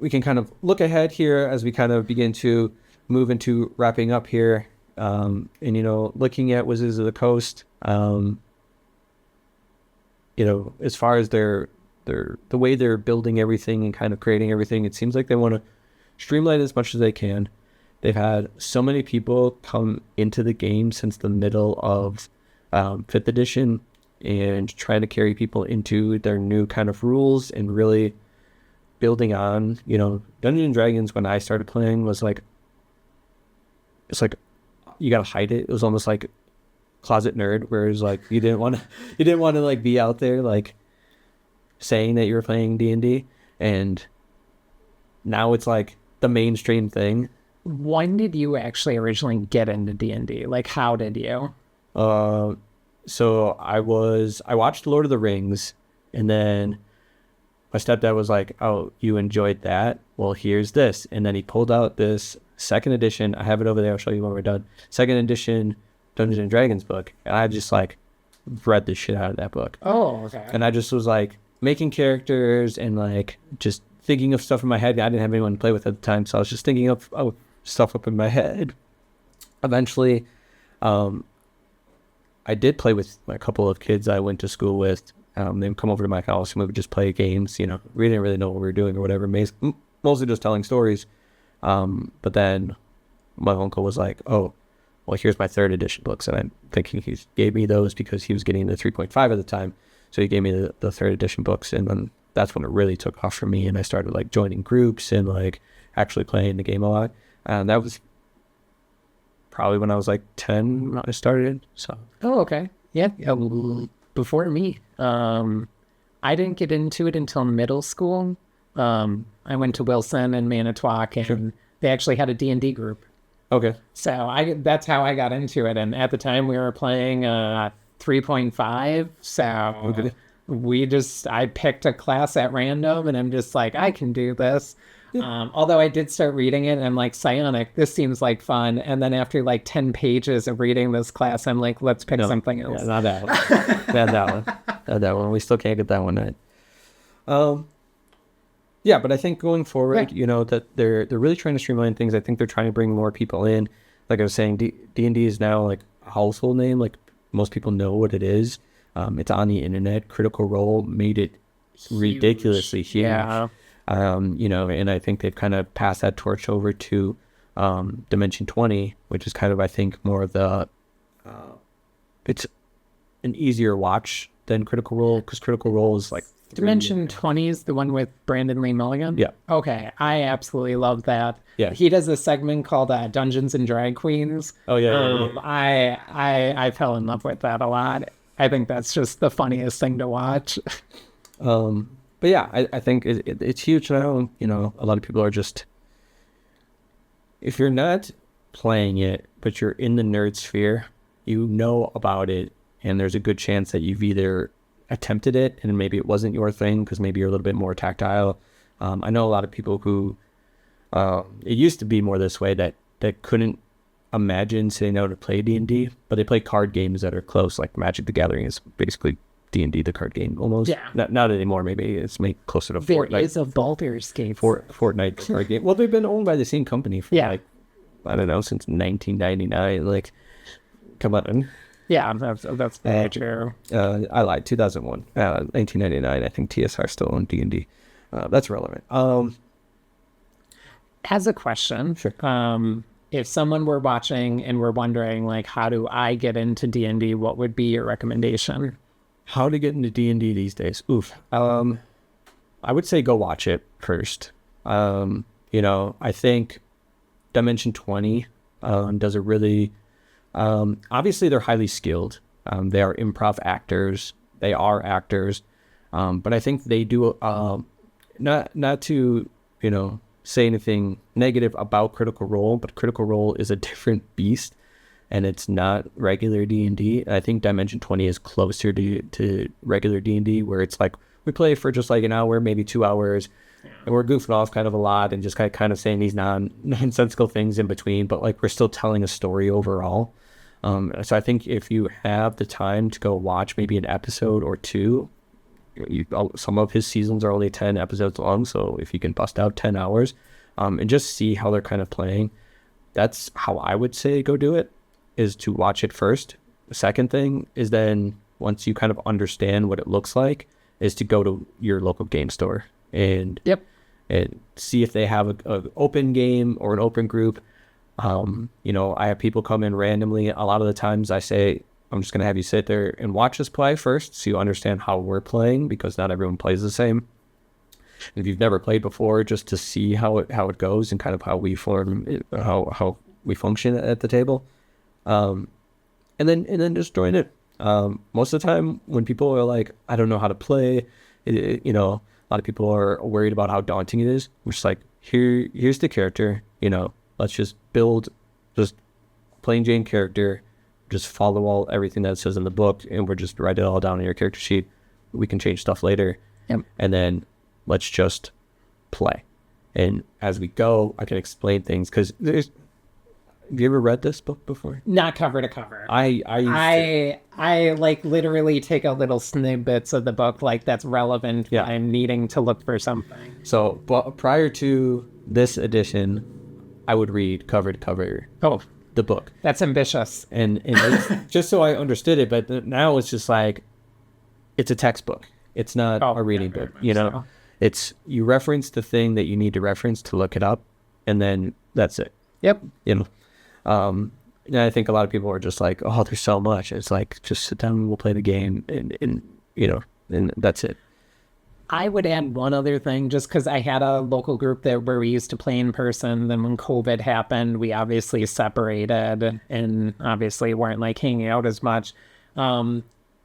we can kind of look ahead here as we kind of begin to move into wrapping up here. And looking at Wizards of the Coast, as far as the way they're building everything and kind of creating everything, it seems like they want to streamline as much as they can. They've had so many people come into the game since the middle of 5th edition and trying to carry people into their new kind of rules and really building on, Dungeons & Dragons when I started playing was like, it's like you gotta hide it. It was almost like closet nerd, where it was like you didn't want to like be out there like saying that you were playing D&D, and now it's like the mainstream thing. When did you actually originally get into D&D? Like, how did you? So I watched Lord of the Rings, and then my stepdad was like, "Oh, you enjoyed that? Well, here's this." And then he pulled out this 2nd edition. I have it over there. I'll show you when we're done. 2nd edition Dungeons and Dragons book. And I just like read the shit out of that book. Oh, okay. And I just was like making characters and like just thinking of stuff in my head. I didn't have anyone to play with at the time, so I was just thinking of stuff up in my head. Eventually, I did play with a couple of kids I went to school with. They would come over to my house and we would just play games. We didn't really know what we were doing or whatever. Mostly just telling stories. But then my uncle was like, "Oh, well, here's my 3rd edition books." And I'm thinking he gave me those because he was getting the 3.5 at the time. So he gave me the 3rd edition books. And then that's when it really took off for me. And I started like joining groups and like actually playing the game a lot. And that was probably when I was like 10 when I started. So. Oh, okay. Yeah, before me. I didn't get into it until middle school. I went to Wilson and Manitowoc, and they actually had a D&D group. Okay. So that's how I got into it. And at the time, we were playing 3.5. So I picked a class at random, and I'm just like, I can do this. Although I did start reading it, and I'm like, psionic, this seems like fun. And then after like 10 pages of reading this class, I'm like, let's pick something else. Yeah, not that one. Not that one. Not that one. We still can't get that one right. Yeah, but I think going forward, that they're really trying to streamline things. I think they're trying to bring more people in. Like I was saying, D&D is now like a household name. Like most people know what it is. It's on the internet. Critical Role made it ridiculously huge. Yeah. And I think they've kind of passed that torch over to Dimension 20, which is kind of, I think, more of the, it's an easier watch than Critical Role, because Critical Role is like... Dimension 20 is the one with Brandon Lee Mulligan? Yeah. Okay, I absolutely love that. Yeah. He does a segment called Dungeons and Drag Queens. Oh, yeah. I fell in love with that a lot. I think that's just the funniest thing to watch. But yeah, I think it's huge now. A lot of people are just, if you're not playing it, but you're in the nerd sphere, you know about it, and there's a good chance that you've either attempted it and maybe it wasn't your thing because maybe you're a little bit more tactile. I know a lot of people who, it used to be more this way, that couldn't imagine saying no to play D&D, but they play card games that are close, like Magic the Gathering is basically D&D, the card game, almost. Yeah. Not anymore. Maybe it's made closer to There Fortnite. is a Baldur's Gate. Fortnite card game. Well, they've been owned by the same company for I don't know, since 1999. Like, come on. Yeah, that's very true. I lied. 2001, 1999. I think TSR still owned D&D. That's relevant. As a question, Sure. If someone were watching and were wondering, like, how do I get into D&D, what would be your recommendation? How to get into D&D these days? Oof. I would say go watch it first. I think Dimension 20 does a really... obviously, they're highly skilled. They are improv actors. They are actors. But I think they do... not to, say anything negative about Critical Role, but Critical Role is a different beast. And it's not regular D&D. I think Dimension 20 is closer to regular D&D, where it's like we play for just like an hour, maybe 2 hours, and we're goofing off kind of a lot and just kind of saying these nonsensical things in between, but like we're still telling a story overall. So I think if you have the time to go watch maybe an episode or two, some of his seasons are only 10 episodes long, so if you can bust out 10 hours and just see how they're kind of playing, that's how I would say go do it. Is to watch it first. The second thing is then once you kind of understand what it looks like, is to go to your local game store and see if they have an open game or an open group. I have people come in randomly. A lot of the times I say, I'm just going to have you sit there and watch us play first so you understand how we're playing, because not everyone plays the same. If you've never played before, just to see how it goes and kind of how we function at the table. And then just join it. Most of the time when people are like, I don't know how to play, a lot of people are worried about how daunting it is. We're just like, here's the character, let's just build just plain Jane character, just follow everything that it says in the book, and we're just write it all down in your character sheet. We can change stuff later. Yep. And then let's just play. And as we go, I can explain things, because have you ever read this book before? Not cover to cover. I like literally take a little snippets of the book like that's relevant. Yeah. I'm needing to look for something. So, but prior to this edition, I would read cover to cover the book. That's ambitious. And it's just so I understood it, but now it's just like, it's a textbook. It's not a reading book, So. It's, you reference the thing that you need to reference to look it up, and then that's it. Yep. And I think a lot of people are just like, oh, there's so much. It's like, just sit down and we'll play the game, and that's it. I would add one other thing, just because I had a local group where we used to play in person. Then when COVID happened, we obviously separated and obviously weren't like hanging out as much.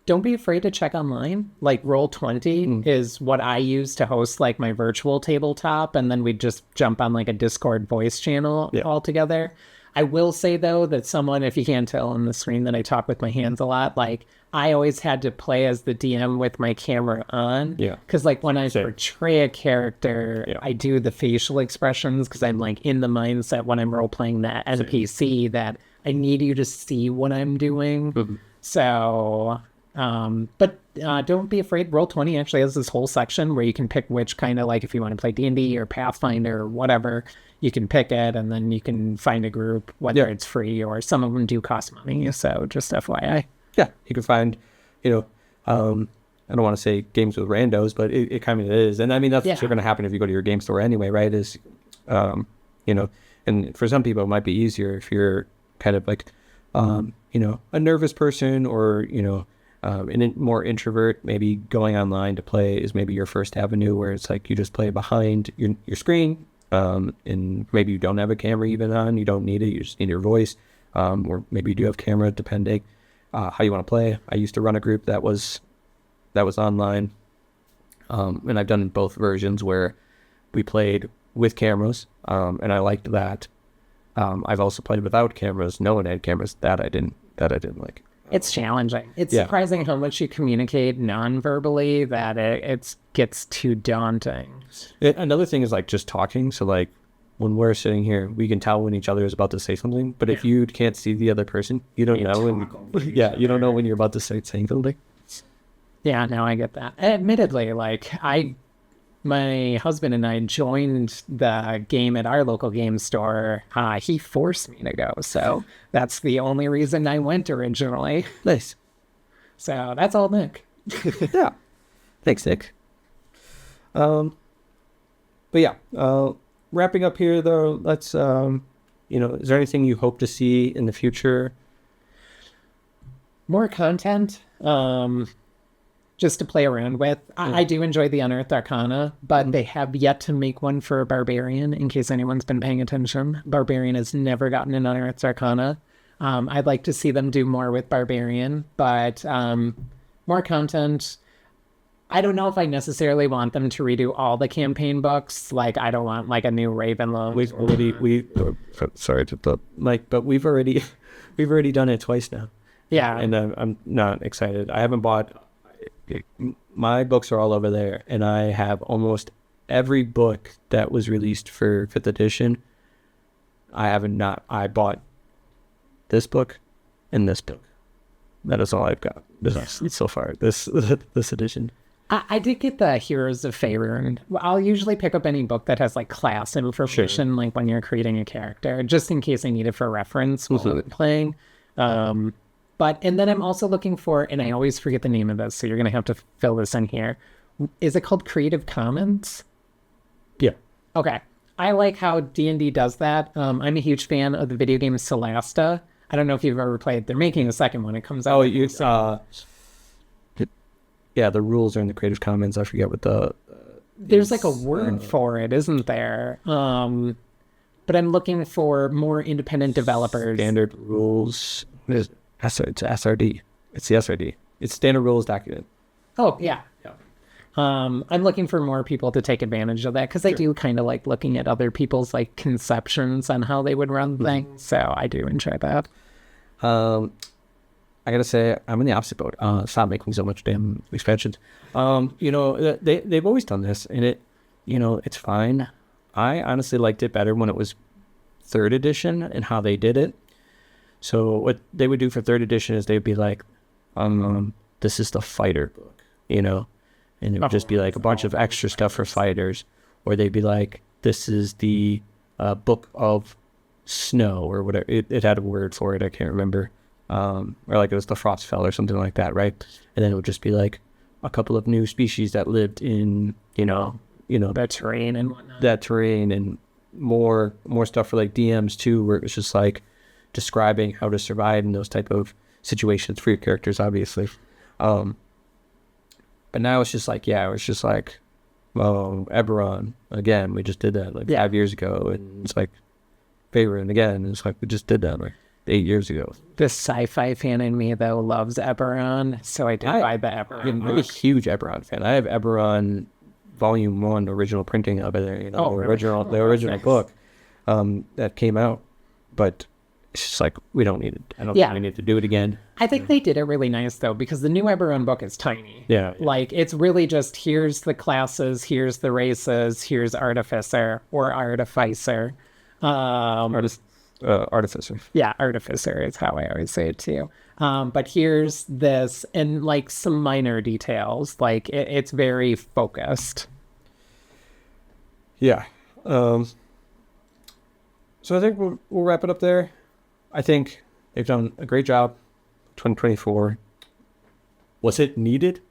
Don't be afraid to check online. Like Roll20 is what I use to host like my virtual tabletop, and then we just jump on like a Discord voice channel all together. I will say though that someone, if you can't tell on the screen that I talk with my hands a lot, like I always had to play as the DM with my camera on. Yeah. Because like when I portray a character, I do the facial expressions because I'm like in the mindset when I'm role playing that NPC that I need you to see what I'm doing. So, but don't be afraid. Roll20 actually has this whole section where you can pick which kind of, like if you want to play D&D or Pathfinder or whatever, you can pick it and then you can find a group, whether it's free or some of them do cost money. So just FYI. Yeah, you can find, I don't want to say games with randos, but it kind of is. And I mean, that's what's going to happen if you go to your game store anyway, right? Is, and for some people it might be easier if you're kind of like, a nervous person or, more introvert, maybe going online to play is maybe your first avenue where it's like you just play behind your screen, and maybe you don't have a camera even on, you don't need it, you just need your voice, or maybe you do have camera depending how you want to play. I used to run a group that was online, and I've done both versions where we played with cameras, and I liked that. I've also played without cameras. No one had cameras. That I didn't like. It's challenging. It's surprising how much you communicate non-verbally that it gets too daunting. Another thing is like just talking. So like when we're sitting here, we can tell when each other is about to say something. But if you can't see the other person, you don't know. You don't know when you're about to say something. Yeah, no, I get that. Admittedly, like my husband and I joined the game at our local game store. He forced me to go, so that's the only reason I went originally. Nice. So that's all Nick. Yeah. Thanks, Nick. But yeah, wrapping up here though, let's, is there anything you hope to see in the future? More content. Just to play around with. I do enjoy the Unearthed Arcana, but they have yet to make one for a Barbarian, in case anyone's been paying attention. Barbarian has never gotten an Unearthed Arcana. I'd like to see them do more with Barbarian, but more content. I don't know if I necessarily want them to redo all the campaign books. Like, I don't want like a new Ravenloft. Sorry to the Mike, but we've already done it twice now. Yeah. And I'm not excited. I haven't bought... My books are all over there, and I have almost every book that was released for 5th edition. I bought this book and this book. That is all I've got so far, this edition. I did get the Heroes of Faerun. I'll usually pick up any book that has like class information, like when you're creating a character, just in case I need it for reference while I'm playing. And then I'm also looking for, and I always forget the name of this, so you're going to have to fill this in here. Is it called Creative Commons? Yeah. Okay. I like how D&D does that. I'm a huge fan of the video game Solasta. I don't know if you've ever played. They're making a second one. It comes out. Yeah, the rules are in the Creative Commons. I forget what there's like a word for it, isn't there? But I'm looking for more independent developers. Standard rules. It's SRD. It's the SRD. It's standard rules document. Oh, yeah. I'm looking for more people to take advantage of that because I do kind of like looking at other people's like conceptions on how they would run things. So I do enjoy that. I gotta say, I'm in the opposite boat. Stop making so much damn expansions. They've always done this, and it's fine. I honestly liked it better when it was 3rd edition and how they did it. So what they would do for 3rd edition is they'd be like, this is the fighter book, and it would just be like a bunch of extra stuff for fighters. Or they'd be like, this is the book of snow or whatever. It had a word for it. I can't remember. Or like it was the Frostfell or something like that, right? And then it would just be like a couple of new species that lived in, that terrain and whatnot. That terrain, and more stuff for like DMs too, where it was just like describing how to survive in those type of situations for your characters, obviously. But now it's just like, Eberron, again, we just did that like 5 years ago, and it's like Faerun again, it's like we just did that. Like, 8 years ago. The sci-fi fan in me, though, loves Eberron, so I did buy the Eberron. I'm a huge Eberron fan. I have Eberron Volume 1 original printing of it, the original book that came out. But it's just like, we don't need it. I don't think we need to do it again. I think they did it really nice, though, because the new Eberron book is tiny. Yeah. Like, it's really just, here's the classes, here's the races, here's Artificer or Artificer. Artificer. Yeah, Artificer is how I always say it too. But here's this, and like some minor details. Like, it's very focused. Yeah. So I think we'll wrap it up there. I think they've done a great job. 2024. Was it needed?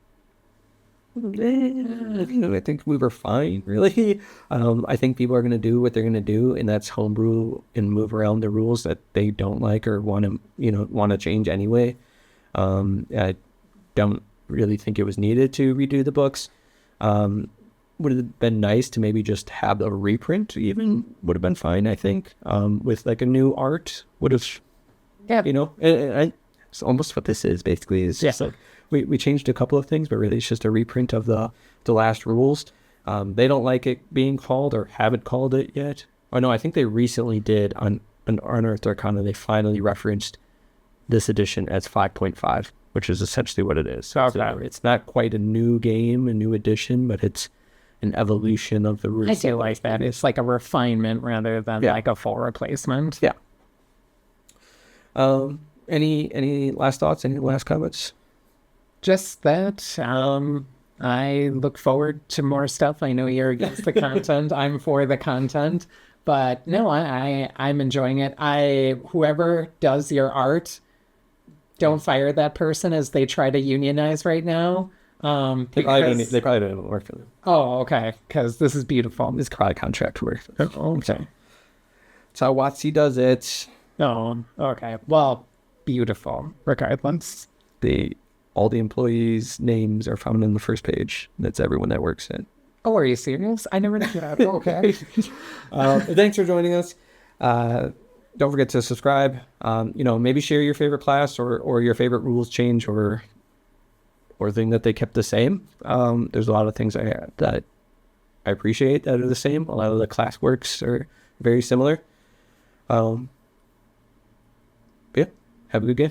I think we were fine, really. I think people are going to do what they're going to do, and that's homebrew and move around the rules that they don't like or want to change anyway. I don't really think it was needed to redo the books. Would have been nice to maybe just have a reprint, even would have been fine, I think, with like a new art would have, and it's almost what this is basically. Is just like we changed a couple of things, but really it's just a reprint of the last rules. They don't like it being called or haven't called it yet. Oh no, I think they recently did on an Unearthed Arcana. They finally referenced this edition as 5.5, which is essentially what it is. So it's not quite a new game, a new edition, but it's an evolution of the rules. I do like that. It's like a refinement rather than like a full replacement. Yeah. Any last thoughts? Any last comments? Just that I look forward to more stuff. I know you're against the content. I'm for the content. But no, I'm enjoying it. Whoever does your art, don't fire that person as they try to unionize right now. They probably don't even work for them. Oh, okay. Because this is beautiful. It's probably contract work. Oh, okay. That's how WotC does it. Oh, okay. Well, beautiful. Regardless. All the employees' names are found on the first page. That's everyone that works in. Oh, are you serious? I never knew that. Okay. Thanks for joining us. Don't forget to subscribe. Maybe share your favorite class or your favorite rules change or thing that they kept the same. There's a lot of things that I appreciate that are the same. A lot of the class works are very similar. Yeah, have a good game.